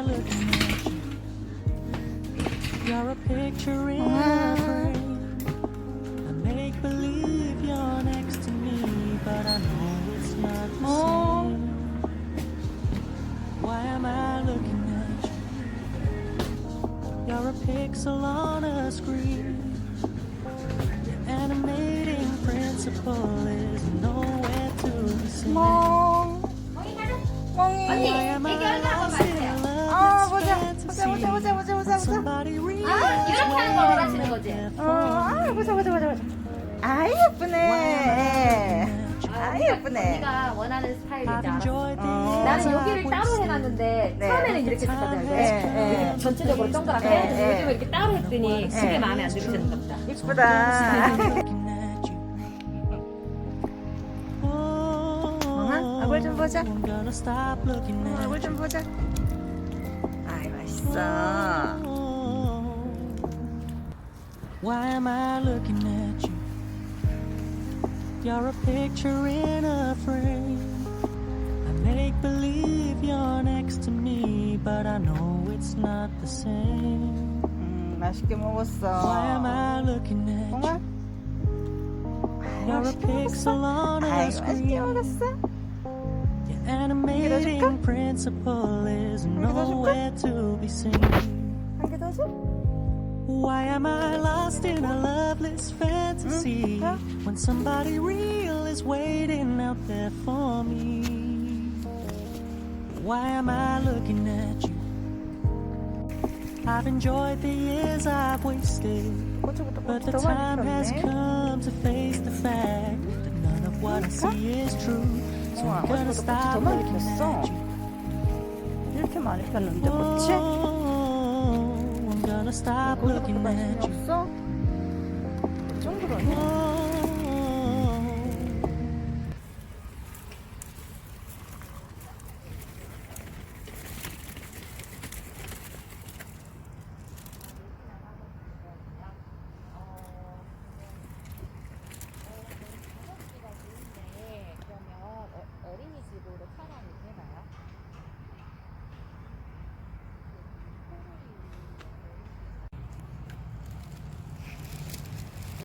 I looking at you? You're a picture in a frame. I make believe you're next to me, but I know it's not the same. Why am I looking at you? You're a pixel on a screen. Your animating principle is nowhere to be seen. 멍. 멍이. Why am I lost in a 아, loveless 보자. fantasy? 보자. Somebody real 아, is 이렇게 하는 걸 원하시는 waiting 거지? there 어, for 아, 보자. 아, 예쁘네. 아, 예쁘네. 언니가 원하는 스타일이지 I've 않았어. enjoyed the 나는 years 여기를 I've 따로 wasted. 해놨는데 네. 처음에는 이렇게 했었거든. 네. 이렇게 전체적으로 동그랗게 네. 해서 요즘에 이렇게 따로 했더니 그게 마음에 안 들으셨나 보다. 이쁘다. Looking at you. Oh, 얼굴 좀 보자. I'm gonna stop looking at 얼굴 좀 보자. 아이, 맛있어. Why am I looking at you? You're a picture in a frame. I make believe you're next to me, but I know it's not the same. 맛있게 먹었어. Why am I looking at 멍아? you? You're a pixel on a 아이고, 맛있게 screen. 먹었어. Your animating principle is nowhere to be seen. 한 개 더 줘? Why am I lost in a loveless fantasy when somebody real is waiting out there for me? Why am I looking at you? I've enjoyed the years I've wasted, 고추부터 but the 더 많이 time has 폈네. come to face the fact that none of what I see is true. So I'm gonna 고추보다 stop 더 많이 looking 폈어. at you. 이렇게 많이 폈는데 고치? Oh, I'm gonna stop 고추부터 looking 관심이 at you. 없어? 이 정도로는?